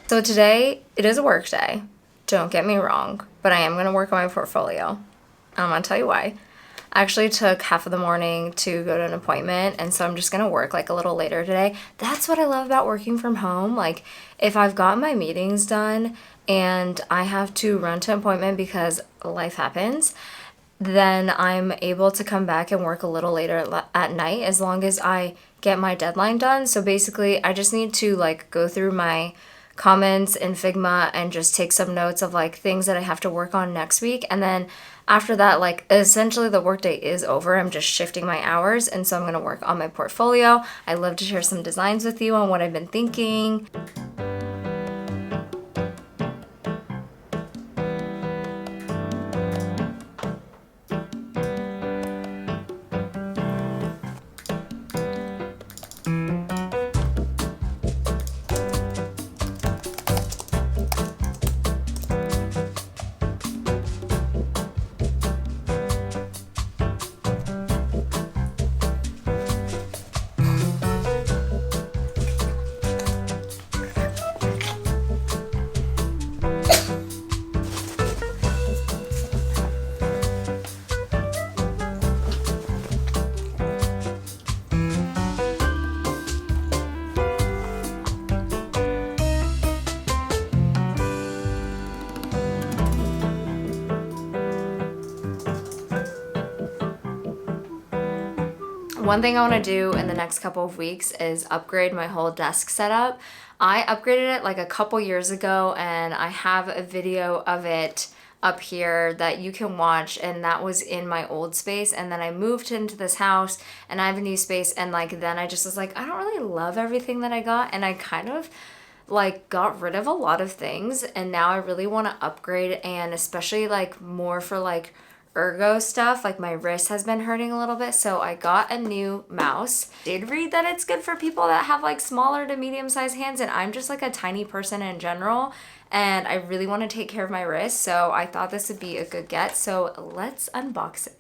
So today, it is a work day. Don't get me wrong, but I am going to work on my portfolio. I'm going to tell you why. I actually took half of the morning to go to an appointment, and so I'm just going to work like a little later today. That's what I love about working from home. Like, if I've got my meetings done and I have to run to an appointment because life happens, then I'm able to come back and work a little later at night as long as I get my deadline done. So basically, I just need to like go through my comments in Figma and just take some notes of like things that I have to work on next week. And then after that, like essentially the workday is over. I'm just shifting my hours. And so I'm going to work on my portfolio. I love to share some designs with you on what I've been thinking. One thing I want to do in the next couple of weeks is upgrade my whole desk setup. I upgraded it like a couple years ago, and I have a video of it up here that you can watch, and that was in my old space. And then I moved into this house and I have a new space, and like then I just was like, I don't really love everything that I got, and I kind of like got rid of a lot of things, and now I really want to upgrade, and especially like more for like ergo stuff. Like my wrist has been hurting a little bit, so I got a new mouse. Did read that it's good for people that have like smaller to medium sized hands, and I'm just like a tiny person in general, and I really want to take care of my wrist, so I thought this would be a good get. So let's unbox it.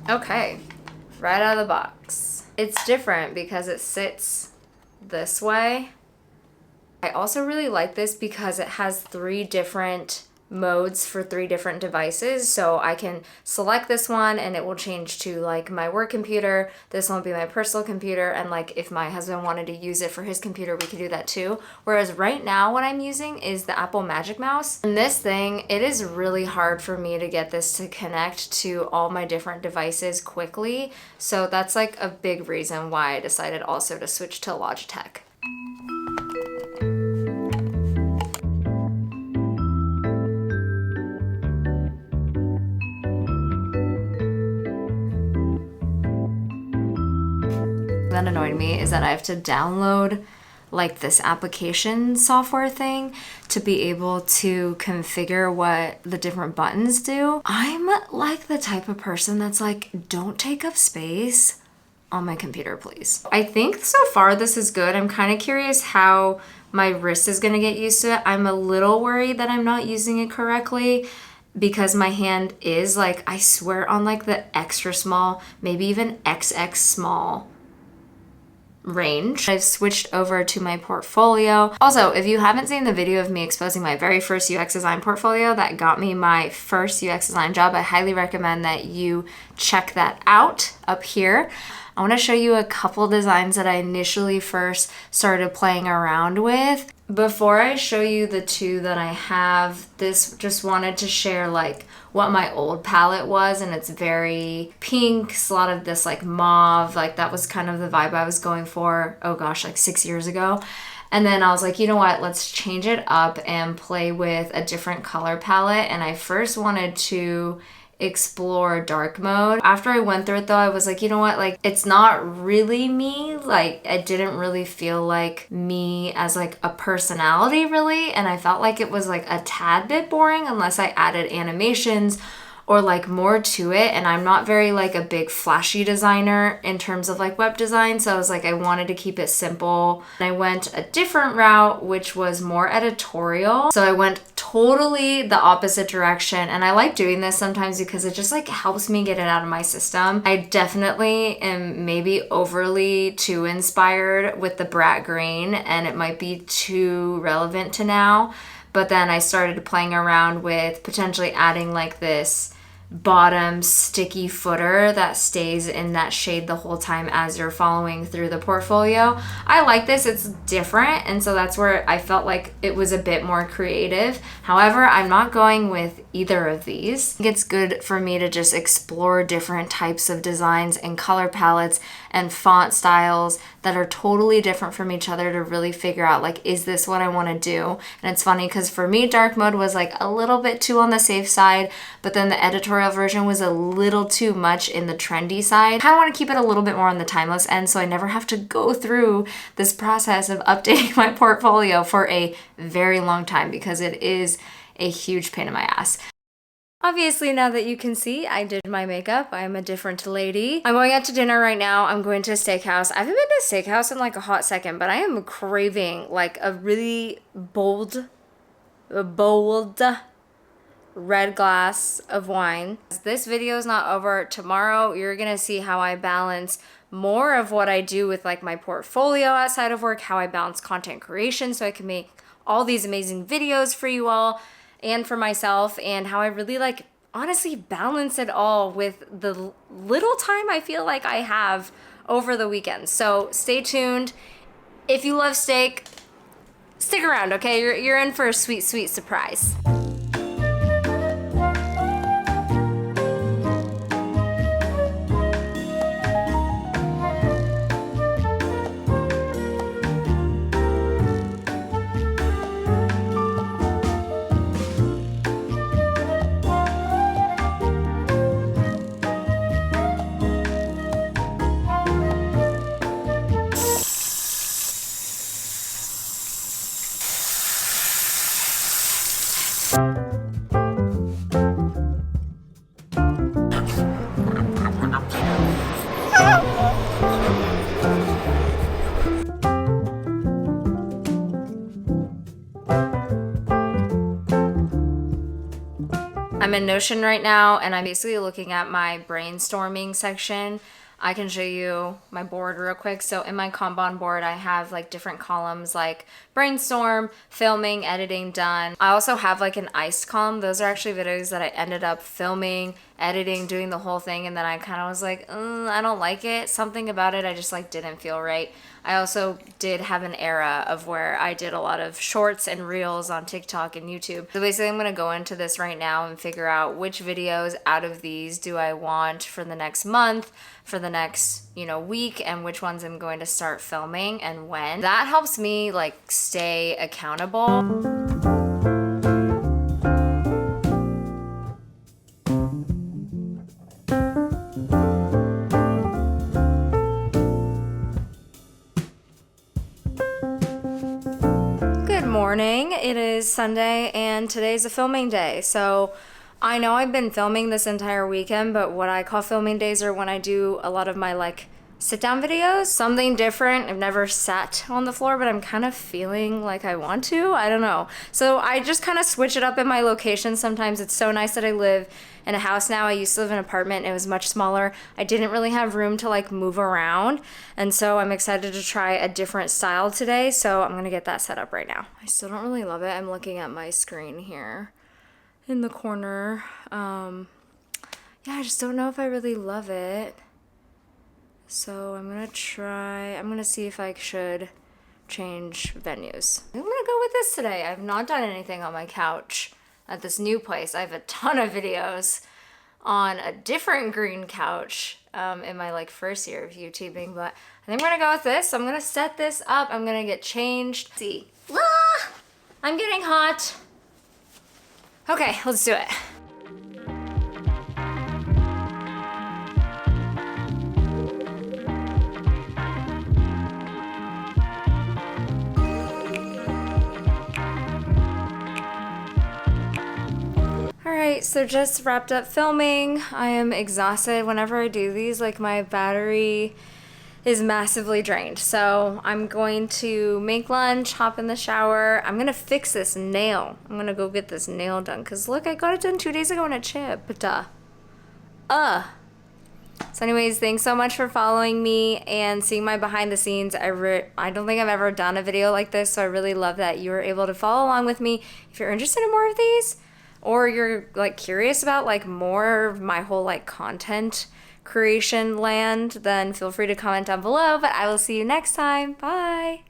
Okay, right out of the box. It's different because it sits this way. I also really like this because it has 3 different modes for 3 different devices. So I can select this one and it will change to like my work computer. This one will be my personal computer, and like if my husband wanted to use it for his computer, we could do that too. Whereas right now what I'm using is the Apple Magic Mouse. And this thing, it is really hard for me to get this to connect to all my different devices quickly. So that's like a big reason why I decided also to switch to Logitech. That annoyed me is that I have to download like this application software thing to be able to configure what the different buttons do. I'm like the type of person that's like, don't take up space on my computer, please. I think so far this is good. I'm kind of curious how my wrist is gonna get used to it. I'm a little worried that I'm not using it correctly, because my hand is like, I swear, on like the extra small, maybe even XX small range. I've switched over to my portfolio. Also, if you haven't seen the video of me exposing my very first UX design portfolio that got me my first UX design job, I highly recommend that you check that out up here. I want to show you a couple designs that I initially first started playing around with. Before I show you the 2 that I have, this just wanted to share like what my old palette was, and it's very pink, a lot of this like mauve, like that was kind of the vibe I was going for, oh gosh, like 6 years ago. And then I was like, you know what, let's change it up and play with a different color palette. And I first wanted to explore dark mode. After I went through it though, I was like, you know what, like it's not really me. Like I didn't really feel like me as like a personality really, and I felt like it was like a tad bit boring unless I added animations or like more to it. And I'm not very like a big flashy designer in terms of like web design, so I was like, I wanted to keep it simple. And I went a different route, which was more editorial. So I went totally the opposite direction. And I like doing this sometimes because it just like helps me get it out of my system. I definitely am maybe overly too inspired with the brat green, and it might be too relevant to now. But then I started playing around with potentially adding like this bottom sticky footer that stays in that shade the whole time as you're following through the portfolio. I like this, it's different, and so that's where I felt like it was a bit more creative. However, I'm not going with either of these. I think it's good for me to just explore different types of designs and color palettes and font styles that are totally different from each other to really figure out like, is this what I want to do? And it's funny because for me, dark mode was like a little bit too on the safe side, but then the editorial version was a little too much in the trendy side. I kind of want to keep it a little bit more on the timeless end so I never have to go through this process of updating my portfolio for a very long time, because it is a huge pain in my ass. Obviously, now that you can see, I did my makeup. I'm a different lady. I'm going out to dinner right now. I'm going to a steakhouse. I haven't been to a steakhouse in like a hot second, but I am craving like a really bold red glass of wine. This video is not over. Tomorrow, you're gonna see how I balance more of what I do with like my portfolio outside of work, how I balance content creation so I can make all these amazing videos for you all and for myself, and how I really like honestly balance it all with the little time I feel like I have over the weekend. So stay tuned. If you love steak, stick around, okay? You're in for a sweet, sweet surprise. I'm in Notion right now, and I'm basically looking at my brainstorming section. I can show you my board real quick. So in my Kanban board, I have like different columns like brainstorm, filming, editing, done. I also have like an iced column. Those are actually videos that I ended up filming, editing, doing the whole thing, and then I kind of was like, I don't like it. Something about it I just like didn't feel right. I also did have an era of where I did a lot of shorts and reels on TikTok and YouTube. So basically I'm gonna go into this right now and figure out which videos out of these do I want for the next month, for the next, week, and which ones I'm going to start filming and when. That helps me like stay accountable. Morning. It is Sunday and today's a filming day. So I know I've been filming this entire weekend, but what I call filming days are when I do a lot of my like sit down videos. Something different. I've never sat on the floor, but I'm kind of feeling like I want to. I don't know. So I just kind of switch it up in my location. Sometimes it's so nice that I live in a house now. I used to live in an apartment. It was much smaller. I didn't really have room to like move around. And so I'm excited to try a different style today. So I'm going to get that set up right now. I still don't really love it. I'm looking at my screen here in the corner. Yeah, I just don't know if I really love it. So I'm going to see if I should change venues. I'm going to go with this today. I've not done anything on my couch at this new place. I have a ton of videos on a different green couch in my like first year of YouTubing, but I think we're gonna go with this. So I'm gonna set this up. I'm gonna get changed. Let's see. I'm getting hot. Okay, let's do it. Alright, so just wrapped up filming. I am exhausted. Whenever I do these, like my battery is massively drained. So I'm going to make lunch, hop in the shower. I'm gonna fix this nail. I'm gonna go get this nail done because look, I got it done 2 days ago and it chipped. So anyways, thanks so much for following me and seeing my behind the scenes. I don't think I've ever done a video like this, so I really love that you were able to follow along with me. If you're interested in more of these, or you're like curious about like more of my whole like content creation land, then feel free to comment down below, but I will see you next time. Bye.